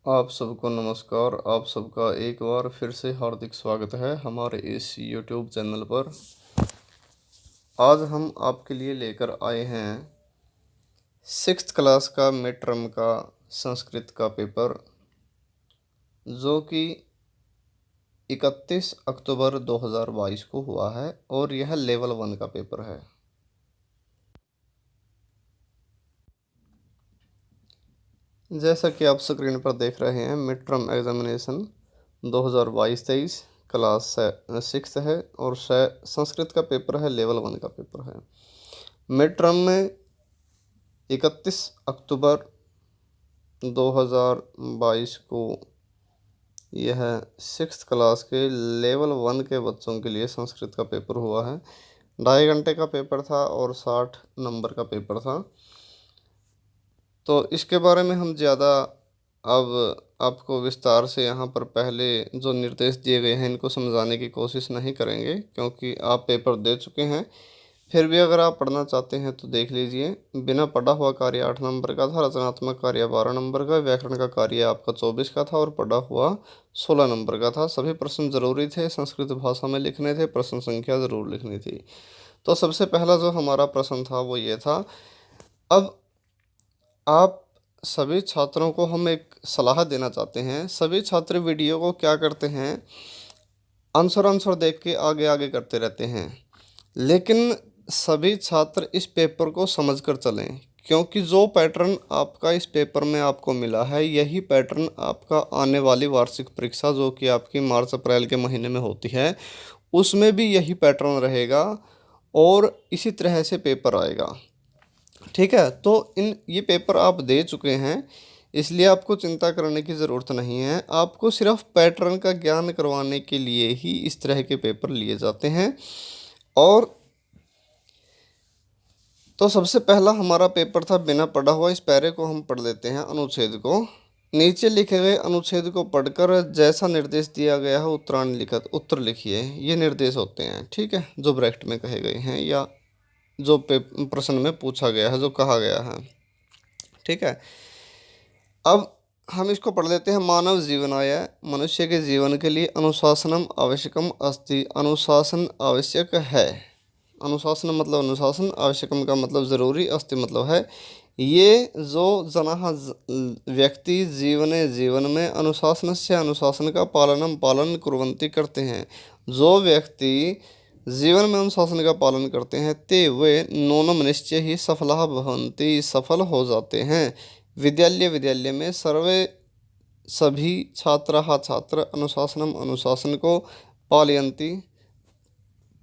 आप सबको नमस्कार। आप सबका एक बार फिर से हार्दिक स्वागत है हमारे इस YouTube चैनल पर। आज हम आपके लिए लेकर आए हैं 6th क्लास का मिड टर्म का संस्कृत का पेपर, जो कि 31 अक्टूबर 2022 को हुआ है और यह लेवल 1 का पेपर है। जैसा कि आप स्क्रीन पर देख रहे हैं, मिड टर्म एग्जामिनेशन 2022-23 क्लास 6 है और संस्कृत का पेपर है, लेवल 1 का पेपर है। मिड टर्म में 31 अक्टूबर 2022 को यह 6th क्लास के लेवल 1 के बच्चों के लिए संस्कृत का पेपर हुआ है। 2.5 घंटे का पेपर था और 60 नंबर का पेपर था। तो इसके बारे में हम ज़्यादा अब आपको विस्तार से यहाँ पर पहले जो निर्देश दिए गए हैं इनको समझाने की कोशिश नहीं करेंगे, क्योंकि आप पेपर दे चुके हैं। फिर भी अगर आप पढ़ना चाहते हैं तो देख लीजिए। बिना पढ़ा हुआ कार्य 8 नंबर का था, रचनात्मक कार्य 12 नंबर का, व्याकरण का कार्य आपका 24 का था और पढ़ा हुआ 16 नंबर का था। सभी प्रश्न जरूरी थे, संस्कृत भाषा में लिखने थे, प्रश्न संख्या ज़रूर लिखनी थी। तो सबसे पहला जो हमारा प्रश्न था वो ये था। अब आप सभी छात्रों को हम एक सलाह देना चाहते हैं। सभी छात्र वीडियो को क्या करते हैं, आंसर देख के आगे आगे करते रहते हैं, लेकिन सभी छात्र इस पेपर को समझकर चलें, क्योंकि जो पैटर्न आपका इस पेपर में आपको मिला है यही पैटर्न आपका आने वाली वार्षिक परीक्षा, जो कि आपकी मार्च अप्रैल के महीने में होती है, उसमें भी यही पैटर्न रहेगा और इसी तरह से पेपर आएगा। ठीक है, तो ये पेपर आप दे चुके हैं, इसलिए आपको चिंता करने की ज़रूरत नहीं है। आपको सिर्फ पैटर्न का ज्ञान करवाने के लिए ही इस तरह के पेपर लिए जाते हैं। और तो सबसे पहला हमारा पेपर था बिना पढ़ा हुआ। इस पैरे को हम पढ़ लेते हैं, अनुच्छेद को। नीचे लिखे गए अनुच्छेद को पढ़कर जैसा निर्देश दिया गया है उत्तरायण लिखत उत्तर लिखिए। ये निर्देश होते हैं, ठीक है, जो ब्रैकेट में कहे गए हैं या जो प्रश्न में पूछा गया है, जो कहा गया है। ठीक है, अब हम इसको पढ़ लेते हैं। मानव जीवनाय, मनुष्य के जीवन के लिए अनुशासनम आवश्यकम अस्ति। अनुशासन आवश्यक है। अनुशासन मतलब अनुशासन, आवश्यकम का मतलब ज़रूरी, अस्ति मतलब है। ये जो जनाः व्यक्ति जीवन में अनुशासन से अनुशासन का पालन कुर्वन्ति करते हैं, जो व्यक्ति जीवन में अनुशासन का पालन करते हैं, ते वे नूनम निश्चय ही सफलाः भवन्ति, सफल हो जाते हैं। विद्यालय में सभी छात्र अनुशासनम अनुशासन को पालयन्ति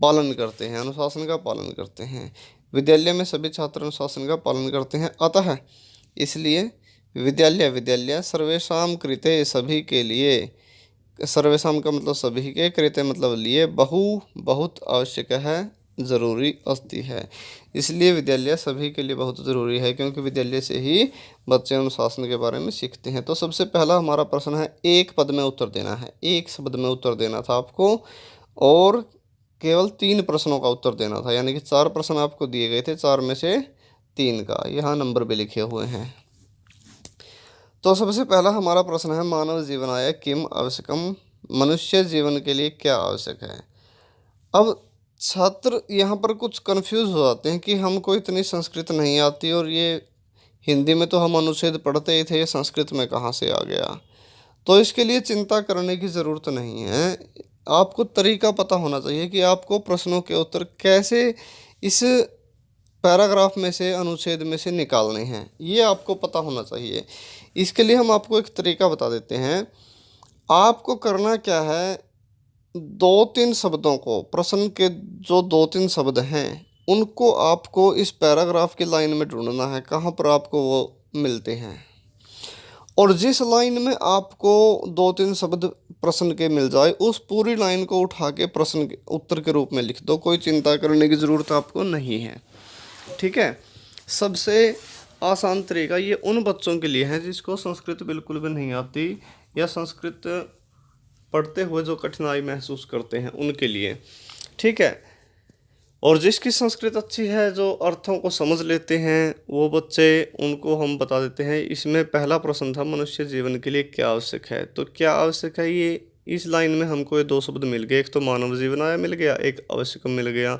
पालन करते हैं, अनुशासन का पालन करते हैं। विद्यालय में सभी छात्र अनुशासन का पालन करते हैं, अतः इसलिए विद्यालय सर्वेषां कृते सभी के लिए, सर्वेषां का मतलब सभी के, कृते मतलब लिए, बहुत आवश्यक है, ज़रूरी अस्ति है। इसलिए विद्यालय सभी के लिए बहुत ज़रूरी है, क्योंकि विद्यालय से ही बच्चे अनुशासन के बारे में सीखते हैं। तो सबसे पहला हमारा प्रश्न है, एक पद में उत्तर देना है, एक शब्द में उत्तर देना था आपको, और केवल 3 प्रश्नों का उत्तर देना था। यानी कि 4 प्रश्न आपको दिए गए थे, 4 में से 3 का यहाँ नंबर भी लिखे हुए हैं। तो सबसे पहला हमारा प्रश्न है, मानव जीवनाय किम आवश्यकम। मनुष्य जीवन के लिए क्या आवश्यक है। अब छात्र यहाँ पर कुछ कंफ्यूज हो जाते हैं कि हमको इतनी संस्कृत नहीं आती, और ये हिंदी में तो हम अनुच्छेद पढ़ते ही थे, ये संस्कृत में कहाँ से आ गया। तो इसके लिए चिंता करने की ज़रूरत नहीं है। आपको तरीका पता होना चाहिए कि आपको प्रश्नों के उत्तर कैसे इस पैराग्राफ में से, अनुच्छेद में से निकालने हैं, ये आपको पता होना चाहिए। इसके लिए हम आपको एक तरीका बता देते हैं। आपको करना क्या है, 2-3 शब्दों को, प्रश्न के जो 2-3 शब्द हैं उनको आपको इस पैराग्राफ की लाइन में ढूंढना है, कहाँ पर आपको वो मिलते हैं। और जिस लाइन में आपको 2-3 शब्द प्रश्न के मिल जाए, उस पूरी लाइन को उठा के प्रश्न के उत्तर के रूप में लिख दो। कोई चिंता करने की ज़रूरत आपको नहीं है, ठीक है। सबसे आसान तरीका ये उन बच्चों के लिए है जिसको संस्कृत बिल्कुल भी नहीं आती, या संस्कृत पढ़ते हुए जो कठिनाई महसूस करते हैं उनके लिए, ठीक है। और जिसकी संस्कृत अच्छी है, जो अर्थों को समझ लेते हैं वो बच्चे, उनको हम बता देते हैं। इसमें पहला प्रश्न था मनुष्य जीवन के लिए क्या आवश्यक है, तो क्या आवश्यक है, ये इस लाइन में हमको ये दो शब्द मिल गए, एक तो मानव जीवन आया मिल गया, एक आवश्यक मिल गया।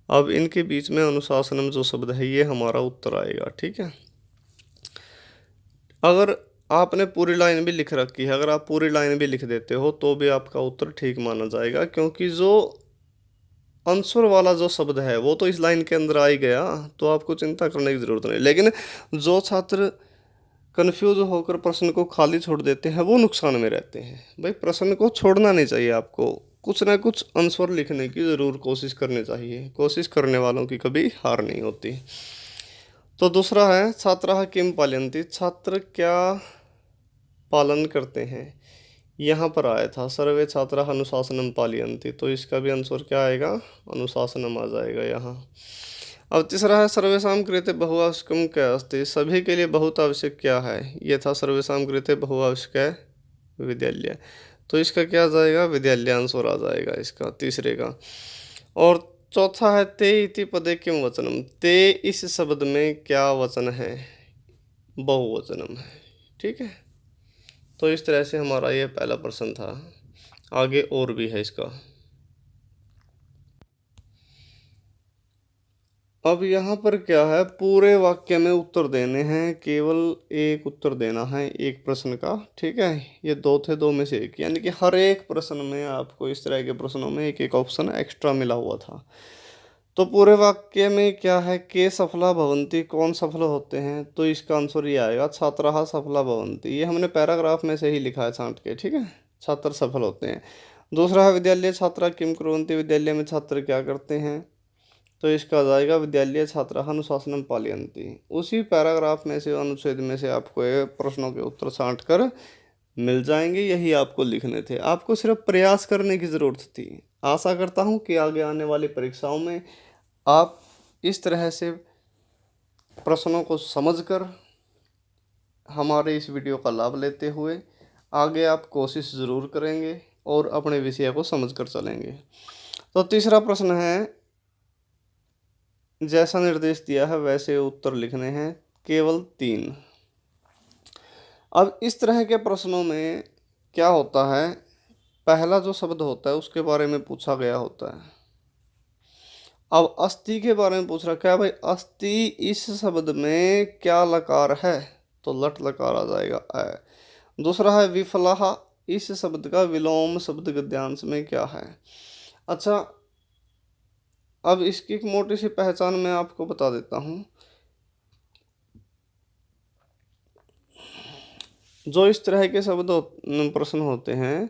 अब इनके बीच में अनुशासनम जो शब्द है ये हमारा उत्तर आएगा। ठीक है, अगर आपने पूरी लाइन भी लिख रखी है, अगर आप पूरी लाइन भी लिख देते हो तो भी आपका उत्तर ठीक माना जाएगा, क्योंकि जो आंसर वाला जो शब्द है वो तो इस लाइन के अंदर आ ही गया, तो आपको चिंता करने की जरूरत नहीं। लेकिन जो छात्र कंफ्यूज होकर प्रश्न को खाली छोड़ देते हैं वो नुकसान में रहते हैं। भाई प्रश्न को छोड़ना नहीं चाहिए, आपको कुछ ना कुछ आंसर लिखने की ज़रूर कोशिश करनी चाहिए, कोशिश करने वालों की कभी हार नहीं होती। तो दूसरा है छात्राः किम पालयन्ति, छात्र क्या पालन करते हैं। यहाँ पर आया था सर्वे छात्राः अनुशासनम पालयन्ति, तो इसका भी आंसर क्या आएगा, अनुशासनम आ जाएगा यहाँ। अब तीसरा है सर्वेषां कृते बहुआवश्यकम क्या अस्ति, सभी के लिए बहुत आवश्यक क्या है। ये था सर्वेषां कृते बहुआवश्यक विद्यालय, तो इसका क्या आ जाएगा, विद्यालय आंसर आ जाएगा इसका तीसरे का। और चौथा है ते इति पदे किम वचनम, ते इस शब्द में क्या वचन है, बहुवचनम है। ठीक है, तो इस तरह से हमारा ये पहला प्रश्न था। आगे और भी है इसका। अब यहाँ पर क्या है, पूरे वाक्य में उत्तर देने हैं, केवल एक उत्तर देना है एक प्रश्न का। ठीक है, ये दो थे, दो में से एक, यानी कि हर एक प्रश्न में आपको इस तरह के प्रश्नों में एक एक ऑप्शन एक्स्ट्रा मिला हुआ था। तो पूरे वाक्य में क्या है, के सफला भवन्ति, कौन सफल होते हैं, तो इसका आंसर ये आएगा छात्राः सफला भवन्ति। ये हमने पैराग्राफ में से ही लिखा है छांट के। ठीक है, छात्र सफल होते हैं। दूसरा है विद्यालय छात्रा किम कुर्वन्ति, विद्यालय में छात्र क्या करते हैं, तो इसका आ जाएगा विद्यालय छात्राः अनुशासनम पालयन्ति। उसी पैराग्राफ में से, अनुच्छेद में से आपको ये प्रश्नों के उत्तर छांट कर मिल जाएंगे, यही आपको लिखने थे, आपको सिर्फ प्रयास करने की ज़रूरत थी। आशा करता हूँ कि आगे आने वाली परीक्षाओं में आप इस तरह से प्रश्नों को समझकर हमारे इस वीडियो का लाभ लेते हुए आगे आप कोशिश ज़रूर करेंगे और अपने विषय को समझकर चलेंगे। तो तीसरा प्रश्न है, जैसा निर्देश दिया है वैसे उत्तर लिखने हैं, केवल 3। अब इस तरह के प्रश्नों में क्या होता है, पहला जो शब्द होता है उसके बारे में पूछा गया होता है। अब अस्थि के बारे में पूछ रखा है, भाई अस्थि इस शब्द में क्या लकार है, तो लट लकार आ जाएगा अ। दूसरा है विफलाह, इस शब्द का विलोम शब्द गद्यांश में क्या है। अच्छा, अब इसकी एक मोटी सी पहचान मैं आपको बता देता हूँ। जो इस तरह के शब्द प्रश्न होते हैं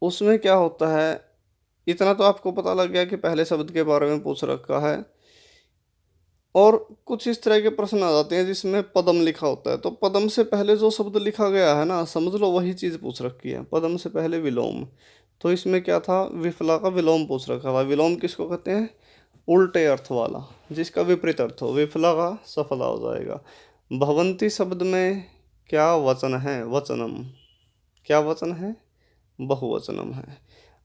उसमें क्या होता है, इतना तो आपको पता लग गया कि पहले शब्द के बारे में पूछ रखा है, और कुछ इस तरह के प्रश्न आ जाते हैं जिसमें पदम लिखा होता है। तो पदम से पहले जो शब्द लिखा गया है ना, समझ लो वही चीज़ पूछ रखी है, पदम से पहले विलोम। तो इसमें क्या था, विफला का विलोम पूछ रखा था। विलोम किसको कहते हैं, उल्टे अर्थ वाला, जिसका विपरीत अर्थ हो, विफला का सफला हो जाएगा। भवंती शब्द में क्या वचन है, वचनम, क्या वचन है, बहुवचनम है।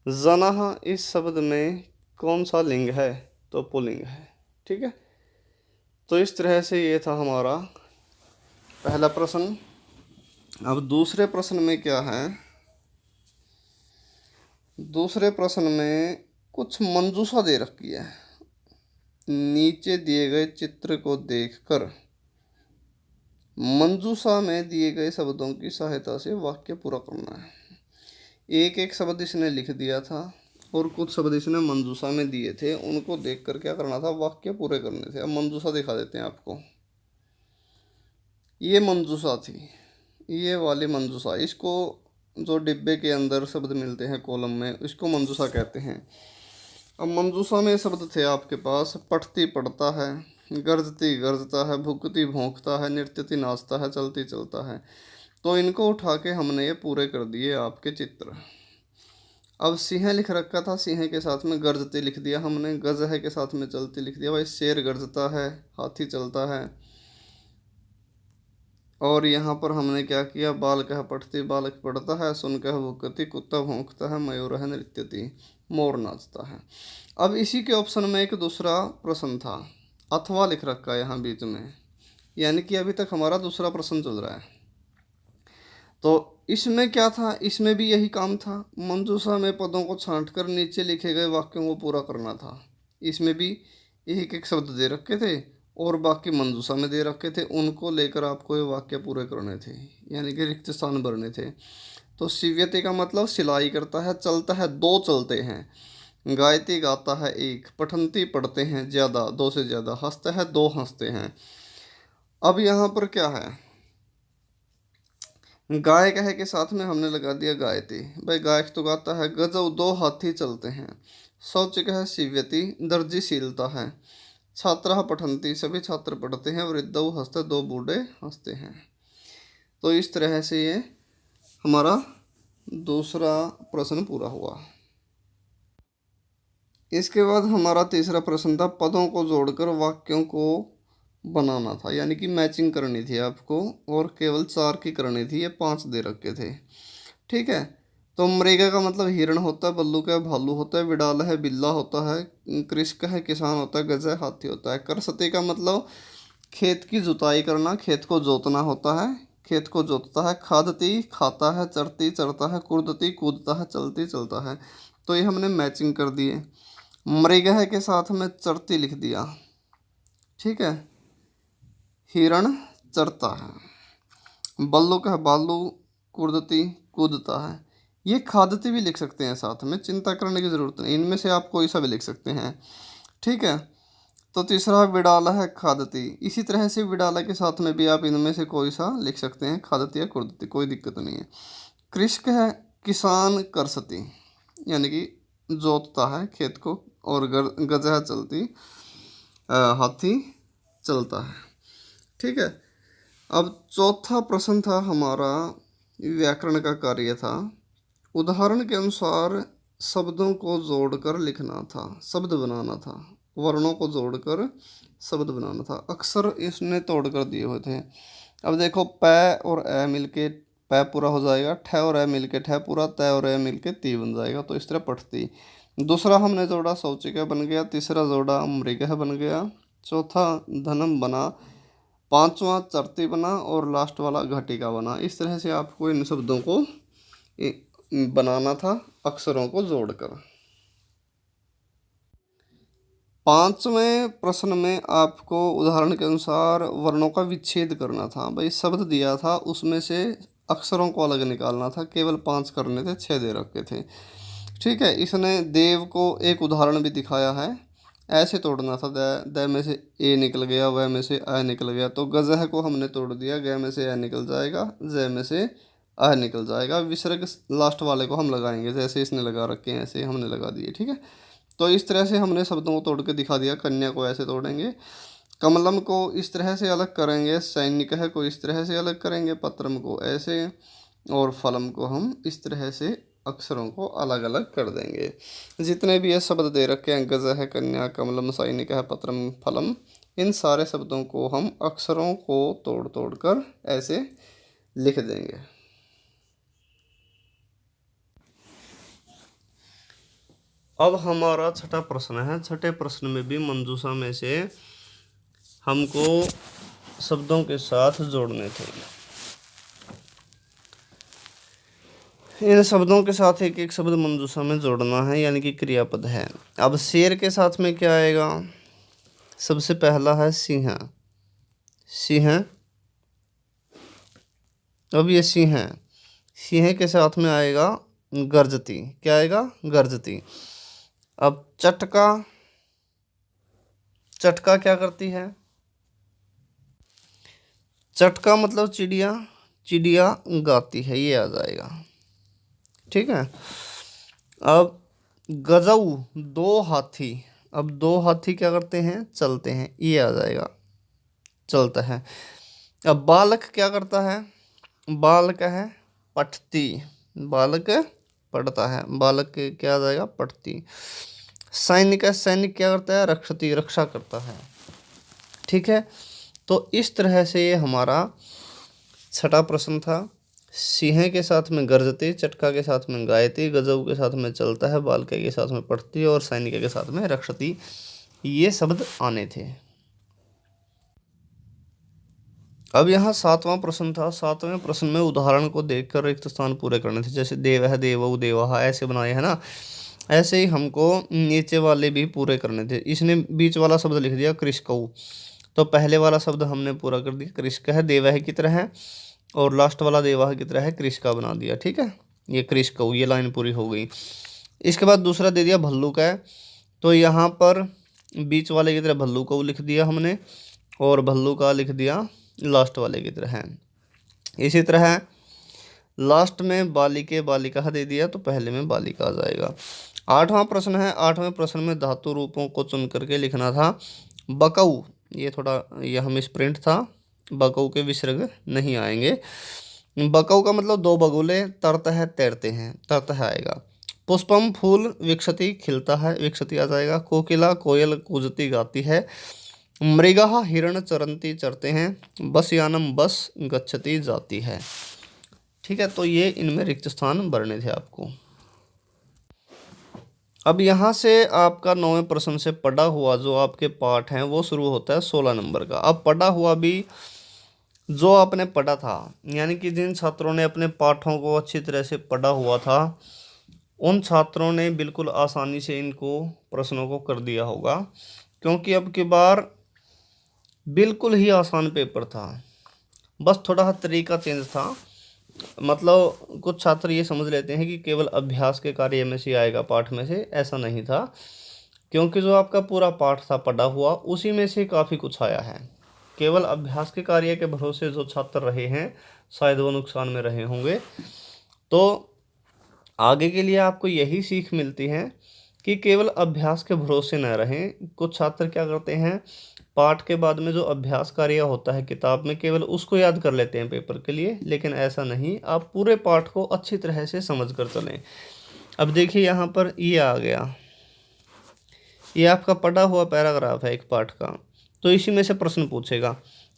जनः इस शब्द में कौन सा लिंग है, तो पुल्लिंग है। ठीक है, तो इस तरह से ये था हमारा पहला प्रश्न। अब दूसरे प्रश्न में क्या है, दूसरे प्रश्न में कुछ मंजूषा दे रखी है। नीचे दिए गए चित्र को देखकर मंजूषा में दिए गए शब्दों की सहायता से वाक्य पूरा करना है। एक एक शब्द इसने लिख दिया था और कुछ शब्द इसने मंजूषा में दिए थे, उनको देखकर क्या करना था, वाक्य पूरे करने थे। अब मंजूषा दिखा देते हैं आपको। ये मंजूषा थी, ये वाली मंजूषा, इसको जो डिब्बे के अंदर शब्द मिलते हैं कॉलम में, इसको मंजूषा कहते हैं। अब मंजूषा में शब्द थे आपके पास, पढ़ती पढ़ता है, गरजती गरजता है, भुकती भौंकता है, नृत्यती नाचता है, चलती चलता है। तो इनको उठा के हमने ये पूरे कर दिए आपके चित्र। अब सिंह लिख रखा था, सिंह के साथ में गर्जती लिख दिया हमने, गज है के साथ में चलती लिख दिया। भाई शेर गर्जता है, हाथी चलता है, और यहाँ पर हमने क्या किया, बालकः पठति, बालक पढ़ता है, शुनकः भुंक्ति, कुत्ता भौंकता है, मयूरः नृत्यति, मोर नाचता है। अब इसी के ऑप्शन में एक दूसरा प्रश्न था, अथवा लिख रखा है यहाँ बीच में, यानी कि अभी तक हमारा दूसरा प्रश्न चल रहा है। तो इसमें क्या था, इसमें भी यही काम था, मंजूषा में पदों को छांटकर नीचे लिखे गए वाक्यों को पूरा करना था। इसमें भी एक एक शब्द दे रखे थे और बाकी मंजूषा में दे रखे थे, उनको लेकर आपको ये वाक्य पूरे करने थे, यानी कि रिक्त स्थान भरने थे। तो शिव्यते का मतलब सिलाई करता है, चलता है, दो चलते हैं, गायती गाता है एक, पठंती पढ़ते हैं ज़्यादा, दो से ज़्यादा, हंसता है दो हंसते हैं। अब यहाँ पर क्या है, गाय कहे के साथ में हमने लगा दिया गायती, भाई गायक तो गाता है। गजव दो हाथी चलते हैं, शौच है शिव्यति, दर्जी सीलता है, छात्रा पठंती सभी छात्र पढ़ते हैं, वृद्धऊ हंसते दो बूढ़े हंसते हैं। तो इस तरह से ये हमारा दूसरा प्रश्न पूरा हुआ। इसके बाद हमारा तीसरा प्रश्न था, पदों को जोड़कर वाक्यों को बनाना था, यानी कि मैचिंग करनी थी आपको, और केवल 4 की करनी थी, ये 5 दे रखे थे। ठीक है, तो मृगा का मतलब हिरण होता है, बल्लू का भालू होता है, विडाल है बिल्ला होता है, कृषक है किसान होता है, गज है हाथी होता है। करसते का मतलब खेत की जुताई करना, खेत को जोतना होता है, खेत को जोतता है। खादती खाता है, चरती चरता है, कूदती कूदता है, चलती चलता है। तो ये हमने मैचिंग कर दिए। मृगः के साथ में चरती लिख दिया, ठीक है, हिरण चरता है। बल्लू का बालू कूदती कूदता है। ये खादती भी लिख सकते हैं साथ में, चिंता करने की ज़रूरत नहीं, इनमें से आप कोई सा भी लिख सकते हैं। ठीक है, तो तीसरा विडाला है खादती, इसी तरह से विडाला के साथ में भी आप इनमें से कोई सा लिख सकते हैं, खादती या कुर्दती, कोई दिक्कत नहीं है। कृषक है किसान करसती, यानी कि जोतता है खेत को, और गजह चलती, हाथी चलता है। ठीक है, अब चौथा प्रश्न था हमारा, व्याकरण का कार्य था, उदाहरण के अनुसार शब्दों को जोड़कर लिखना था, शब्द बनाना था, वर्णों को जोड़कर शब्द बनाना था। अक्षर इसने तोड़कर दिए हुए थे। अब देखो, प और ए मिलके प पूरा हो जाएगा, ठ और ए मिलके ठ पूरा, त और ए मिलके ती बन जाएगा, तो इस तरह पठती। दूसरा हमने जोड़ा शौचिका बन गया, तीसरा जोड़ा मृगः बन गया, चौथा धनम बना, पांचवा चरती बना, और लास्ट वाला घटिका बना। इस तरह से आपको इन शब्दों को बनाना था अक्षरों को जोड़कर। पांचवें प्रश्न में आपको उदाहरण के अनुसार वर्णों का विच्छेद करना था। भाई शब्द दिया था, उसमें से अक्षरों को अलग निकालना था, केवल 5 करने थे, 6 दे रखे थे। ठीक है, इसने देव को एक उदाहरण भी दिखाया है, ऐसे तोड़ना था, द में से ए निकल गया, व में से अ निकल गया, तो गजह को हमने तोड़ दिया, ग में से अ निकल जाएगा, ज में से अ निकल जाएगा, विसर्ग लास्ट वाले को हम लगाएंगे, जैसे इसने लगा रखे हैं ऐसे हमने लगा दिए। ठीक है, तो इस तरह से हमने शब्दों को तोड़ के दिखा दिया। कन्या को ऐसे तोड़ेंगे, कमलम को इस तरह से अलग करेंगे, सैनिक है को इस तरह से अलग करेंगे, पत्रम को ऐसे, और फलम को हम इस तरह से अक्षरों को अलग अलग कर देंगे। जितने भी ये शब्द दे रखे हैं, गज है, कन्या, कमलम, सैनिक है, पत्रम, फलम, इन सारे शब्दों को हम अक्षरों को तोड़ तोड़ कर ऐसे लिख देंगे। अब हमारा छठा प्रश्न है। छठे प्रश्न में भी मंजूषा में से हमको शब्दों के साथ जोड़ने थे। इन शब्दों के साथ एक एक शब्द मंजूषा में जोड़ना है, यानी कि क्रियापद है। अब शेर के साथ में क्या आएगा, सबसे पहला है सिंह, सिंह। अब ये सिंह, सिंह के साथ में आएगा गर्जती, क्या आएगा, गर्जती। अब चटका, चटका क्या करती है, चटका मतलब चिड़िया, चिड़िया गाती है, ये आ जाएगा। ठीक है, अब गजऊ दो हाथी, अब दो हाथी क्या करते हैं, चलते हैं, ये आ जाएगा, चलता है। अब बालक क्या करता है, बालक है पठती, बालक पढ़ता है, बालक क्या आ जाएगा, पठती। सैनिक है, सैनिक क्या करता है, रक्षती, रक्षा करता है। ठीक है, तो इस तरह से ये हमारा छठा प्रश्न था, सिंह के साथ में गरजती, चटका के साथ में गायती, गजऊ के साथ में चलता है, बालके के साथ में पढ़ती और सैनिक के साथ में रक्षती, ये शब्द आने थे। अब यहाँ सातवां प्रश्न था। सातवें प्रश्न में उदाहरण को देखकर रिक्त स्थान पूरे करने थे। जैसे देवह, देवऊ, देवाहा ऐसे बनाए है ना, ऐसे ही हमको नीचे वाले भी पूरे करने थे। इसने बीच वाला शब्द लिख दिया कृषकऊ, तो पहले वाला शब्द हमने पूरा कर दिया, कृषक है देवह की तरह है, और लास्ट वाला देवाह की तरह है, कृषका बना दिया। ठीक है, ये कृषकऊ, ये लाइन पूरी हो गई। इसके बाद दूसरा दे दिया भल्लुक है, तो यहाँ पर बीच वाले की तरह भल्लुकऊ लिख दिया हमने, और भल्लुका लिख दिया लास्ट वाले की तरह है। इसी तरह लास्ट में बालिके बालिका दे दिया, तो पहले में बालिका आ जाएगा। आठवां प्रश्न है। आठवें प्रश्न में धातु रूपों को चुन करके लिखना था। बकऊ, ये थोड़ा यह मिसप्रिंट था, बकऊ के विसर्ग नहीं आएंगे। बकऊ का मतलब दो बगुले, तरत है तैरते हैं, तरत है आएगा। पुष्पम फूल, विकसती खिलता है, विकसती आ जाएगा। कोकिला कोयल कूजती गाती है। मृगः हिरण चरंती चरते हैं। बस यानम बस गच्छती जाती है। ठीक है, तो ये इनमें रिक्त स्थान भरने थे आपको। अब यहाँ से आपका 9वें प्रश्न से पढ़ा हुआ जो आपके पाठ हैं वो शुरू होता है 16 नंबर का। अब पढ़ा हुआ भी जो आपने पढ़ा था, यानी कि जिन छात्रों ने अपने पाठों को अच्छी तरह से पढ़ा हुआ था, उन छात्रों ने बिल्कुल आसानी से इनको प्रश्नों को कर दिया होगा, क्योंकि अब की बार बिल्कुल ही आसान पेपर था। बस थोड़ा सा तरीका चेंज था। मतलब कुछ छात्र ये समझ लेते हैं कि केवल अभ्यास के कार्य में से आएगा, पाठ में से, ऐसा नहीं था। क्योंकि जो आपका पूरा पाठ था पढ़ा हुआ, उसी में से काफ़ी कुछ आया है। केवल अभ्यास के कार्य के भरोसे जो छात्र रहे हैं, शायद वो नुकसान में रहे होंगे। तो आगे के लिए आपको यही सीख मिलती है कि केवल अभ्यास के भरोसे न रहें। कुछ छात्र क्या करते हैं, पाठ के बाद में जो अभ्यास कार्य होता है किताब में, केवल उसको याद कर लेते हैं पेपर के लिए, लेकिन ऐसा नहीं, आप पूरे पाठ को अच्छी तरह से समझ कर चलें। अब देखिए यहाँ पर ये आ गया, ये आपका पढ़ा हुआ पैराग्राफ है एक पाठ का, तो इसी में से प्रश्न पूछेगा।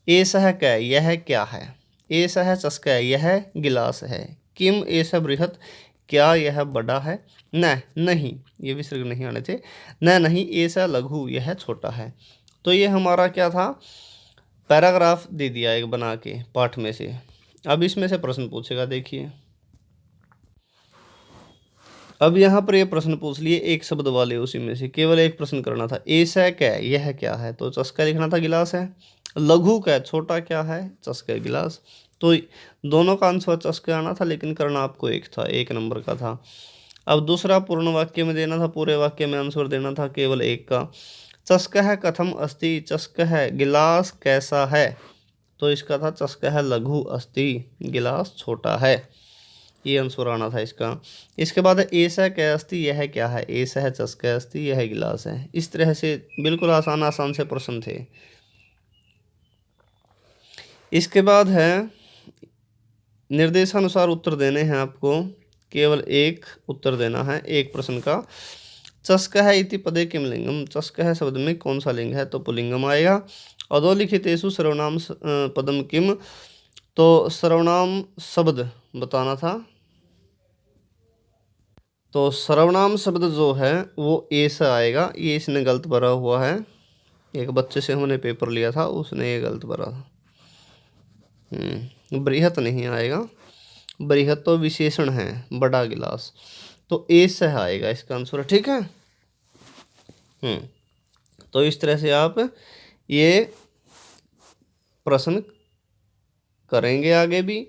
एषः क्या, यह क्या है। एषः चषकः, यह गिलास है। किम एषः बृहत्, क्या यह बड़ा है। न नहीं, ये विसर्ग नहीं आने थे। न नहीं, एषः लघु, यह छोटा है। तो ये हमारा क्या था, पैराग्राफ दे दिया एक बना के पाठ में से। अब इसमें से प्रश्न पूछेगा, देखिए। अब यहाँ पर ये प्रश्न पूछ लिए एक शब्द वाले, उसी में से केवल एक प्रश्न करना था। ऐसा क्या, यह क्या है, तो चस्का लिखना था, गिलास है। लघु क्या, छोटा क्या है, चस्का गिलास। तो दोनों का आंसर चस्का आना था, लेकिन करना आपको एक था, 1 नंबर का था। अब दूसरा पूर्ण वाक्य में देना था, पूरे वाक्य में आंसर देना था केवल एक का। चस्कः कथम अस्ति, चस्कः गिलास कैसा है, तो इसका था चस्कः लघु अस्ति, गिलास छोटा है। ये आंसर आना था इसका। इसके बाद एषः क्या अस्ति, यह क्या है। एषः चस्कः अस्ति, यह गिलास है। इस तरह से बिल्कुल आसान आसान से प्रश्न थे। इसके बाद है निर्देशानुसार उत्तर देने हैं आपको, केवल एक उत्तर देना है एक प्रश्न का। चस्कः इति पदे किम लिंगम, चस्कः शब्द में कौन सा लिंग है, तो पुल्लिंगम आएगा। अधोलिखितेषु सर्वनाम पदम किम, तो सर्वनाम शब्द बताना था। तो सर्वनाम शब्द जो है वो ऐसा आएगा, ये इसने गलत भरा हुआ है। एक बच्चे से हमने पेपर लिया था, उसने ये गलत भरा था। बृहत नहीं आएगा, बृहत तो विशेषण है, बड़ा गिलास, तो ऐसा आएगा इसका आंसर। ठीक है। तो इस तरह से आप ये प्रश्न करेंगे आगे भी,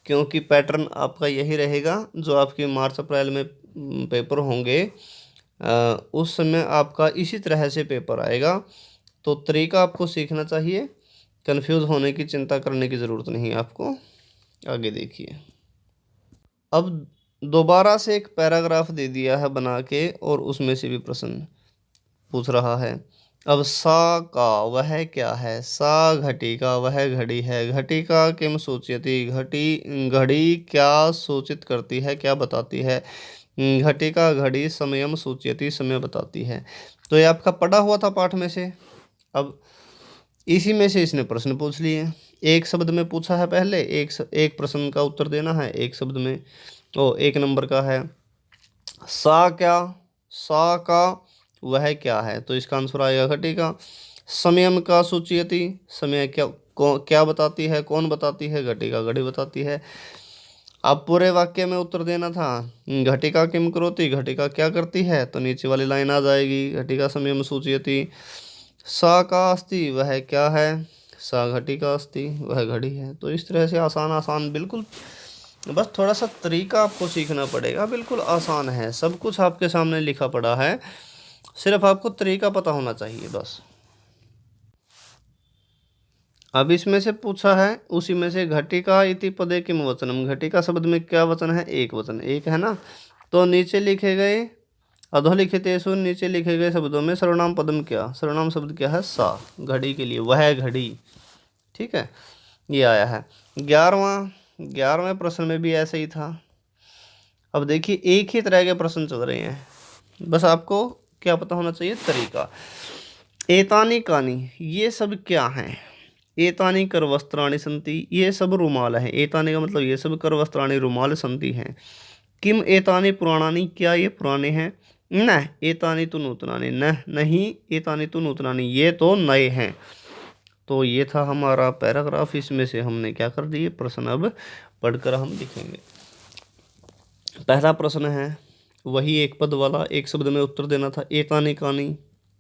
क्योंकि पैटर्न आपका यही रहेगा। जो आपके मार्च अप्रैल में पेपर होंगे, उस समय आपका इसी तरह से पेपर आएगा। तो तरीका आपको सीखना चाहिए, कंफ्यूज होने की, चिंता करने की ज़रूरत नहीं है आपको। आगे देखिए। अब दोबारा से एक पैराग्राफ दे दिया है बना के, और उसमें से भी प्रश्न पूछ रहा है। अब सा का, वह क्या है। सा घटी का, वह घड़ी है। घटी का किम सूचयति, घटी घड़ी क्या सूचित करती है, क्या बताती है। घटी का घड़ी समयम सूचयति, समय बताती है। तो ये आपका पढ़ा हुआ था पाठ में से। अब इसी में से इसने प्रश्न पूछ लिए। एक शब्द में पूछा है पहले, एक प्रश्न का उत्तर देना है एक शब्द में। ओ 1 नंबर का है सा क्या, सा का वह क्या है, तो इसका आंसर आएगा घटिका। समयम का सूचयति, समय क्या बताती है, कौन बताती है, घटिका घड़ी बताती है। अब पूरे वाक्य में उत्तर देना था, घटिका किम करोति, घटिका क्या करती है, तो नीचे वाली लाइन आ जाएगी, घटिका समयम सूचयति। सा का अस्ति, वह क्या है, सा घटिका अस्ति, वह घड़ी है। तो इस तरह से आसान आसान, बिल्कुल बस थोड़ा सा तरीका आपको सीखना पड़ेगा, बिल्कुल आसान है, सब कुछ आपके सामने लिखा पड़ा है, सिर्फ आपको तरीका पता होना चाहिए बस। अब इसमें से पूछा है उसी में से घटिका इति पदे किम वचनम, घटिका शब्द में क्या वचन है, एक वचन, एक है ना। तो नीचे लिखे गए अधोलिखितेषु, नीचे लिखे गए शब्दों में सर्वनाम पदम क्या, सर्वनाम शब्द क्या है, सा, घड़ी के लिए वह घड़ी। ठीक है, ये आया है। 11वें प्रश्न में भी ऐसे ही था। अब देखिए एक ही तरह के प्रश्न चल रहे हैं, बस आपको क्या पता होना चाहिए, तरीका। एतानी कानी, ये सब क्या हैं, एतानी कर वस्त्राणि संति, ये सब रुमाल है, एतानी का मतलब ये सब कर वस्त्राणि रुमाल संति हैं। किम एतानी पुराणानी, क्या ये पुराने हैं, न एतानी तो नूतनानि, न नहीं एतानी तो नूतनानि, ये तो नए हैं। तो ये था हमारा पैराग्राफ, इसमें से हमने क्या कर दिए प्रश्न, अब पढ़कर हम लिखेंगे। पहला प्रश्न है वही एक पद वाला, एक शब्द में उत्तर देना था। एतानी कानी,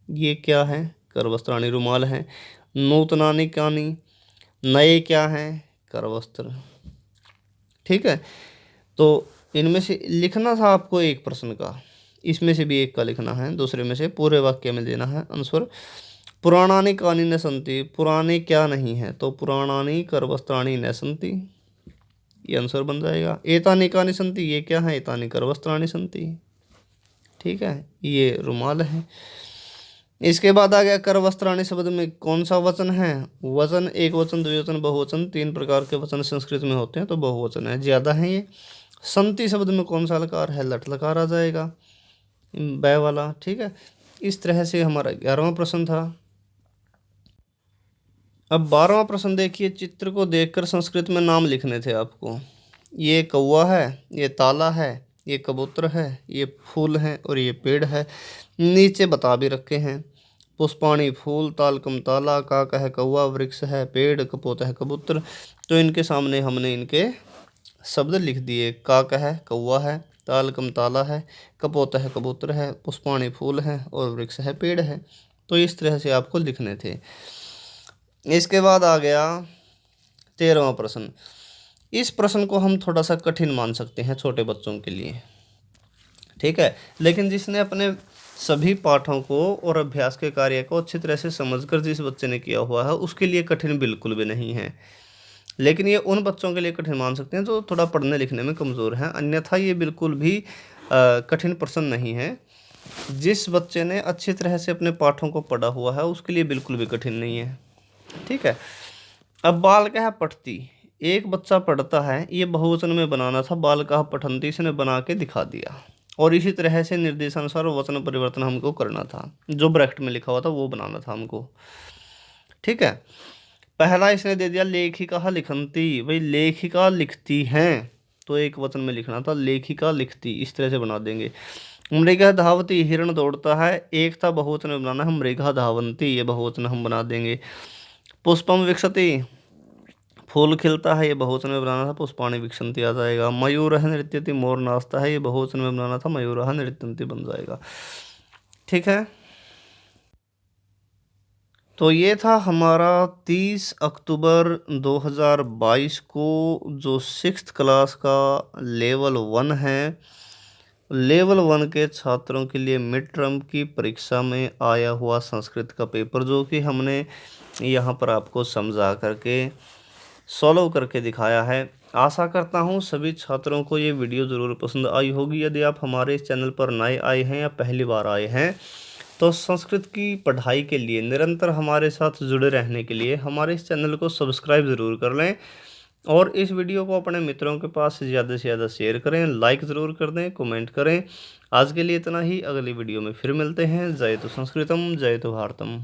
ये क्या है, कर वस्त्राणि रुमाल है। नूतनानि कानी, नए क्या हैं, कर वस्त्र। ठीक है, तो इनमें से लिखना था आपको एक प्रश्न का, इसमें से भी एक का लिखना है, दूसरे में से पूरे वाक्य में देना है आंसर। पुराणानि कानि न सन्ति, पुराने क्या नहीं है, तो पुराणानि कर वस्त्राणि न सन्ति, ये आंसर बन जाएगा। एतानि कानि सन्ति, ये क्या है, एतानि कर वस्त्राणि सन्ति। ठीक है, ये रुमाल है। इसके बाद आ गया कर वस्त्राणि शब्द में कौन सा वचन है, वचन, एक वचन, द्विवचन, बहुवचन, 3 प्रकार के वचन संस्कृत में होते हैं, तो बहुवचन है, ज्यादा है ये। संति शब्द में कौन सा लकार है, लट लकार आ जाएगा, बै वाला। ठीक है, इस तरह से हमारा 11वां प्रश्न था। अब 12वां प्रश्न देखिए, चित्र को देखकर संस्कृत में नाम लिखने थे आपको। ये कौवा है, ये ताला है, ये कबूतर है, ये फूल है और ये पेड़ है। नीचे बता भी रखे हैं, पुष्पाणी फूल, तालकम ताला, काक है कौवा, वृक्ष है पेड़, कपोत है कबूतर। तो इनके सामने हमने इनके शब्द लिख दिए, काक है कौवा है, तालकम ताला है, कपोत है कबूतर है, पुष्पाणी फूल है और वृक्ष है पेड़ है। तो इस तरह से आपको लिखने थे। इसके बाद आ गया 13वां प्रश्न। इस प्रश्न को हम थोड़ा सा कठिन मान सकते हैं छोटे बच्चों के लिए। ठीक है, लेकिन जिसने अपने सभी पाठों को और अभ्यास के कार्य को अच्छी तरह से समझकर जिस बच्चे ने किया हुआ है उसके लिए कठिन बिल्कुल भी नहीं है। लेकिन ये उन बच्चों के लिए कठिन मान सकते हैं जो थोड़ा पढ़ने लिखने में कमज़ोर हैं, अन्यथा ये बिल्कुल भी कठिन प्रश्न नहीं है। जिस बच्चे ने अच्छी तरह से अपने पाठों को पढ़ा हुआ है उसके लिए बिल्कुल भी कठिन नहीं है। ठीक है, अब बालकः है पठती, एक बच्चा पढ़ता है, ये बहुवचन में बनाना था, बालकः पठन्ति, इसने बना के दिखा दिया। और इसी तरह से निर्देशानुसार वचन परिवर्तन हमको करना था, जो ब्रैकेट में लिखा हुआ था वो बनाना था हमको। ठीक है, पहला इसने दे दिया लेखिका लिखन्ति, भाई लेखिका लिखती हैं, तो एक वचन में लिखना था, लेखिका लिखती, इस तरह से बना देंगे। मृगा धावती, हिरण दौड़ता है, एक था बहुवचन में बनाना है, मृगा धावन्ति, ये बहुवचन हम बना देंगे। पुष्पम विकसति, फूल खिलता है, ये बहुवचन में बनाना था, पुष्पाणि विकसन्ति आ जाएगा। मयूर नृत्यति, मोर नाचता है, ये बहुवचन में बनाना था, मयूर नृत्यन्ति बन जाएगा। ठीक है, तो ये था हमारा 30 अक्टूबर 2022 को जो 6th क्लास का लेवल 1 है, लेवल 1 के छात्रों के लिए मिड टर्म की परीक्षा में आया हुआ संस्कृत का पेपर, जो कि हमने यहाँ पर आपको समझा करके सॉल्व करके दिखाया है। आशा करता हूँ सभी छात्रों को ये वीडियो ज़रूर पसंद आई होगी। यदि आप हमारे इस चैनल पर नए आए हैं या पहली बार आए हैं तो संस्कृत की पढ़ाई के लिए निरंतर हमारे साथ जुड़े रहने के लिए हमारे इस चैनल को सब्सक्राइब ज़रूर कर लें और इस वीडियो को अपने मित्रों के पास ज़्यादा से ज़्यादा शेयर करें, लाइक ज़रूर कर दें, कमेंट करें। आज के लिए इतना ही, अगली वीडियो में फिर मिलते हैं। जय तो संस्कृतम, जय तो भारतम।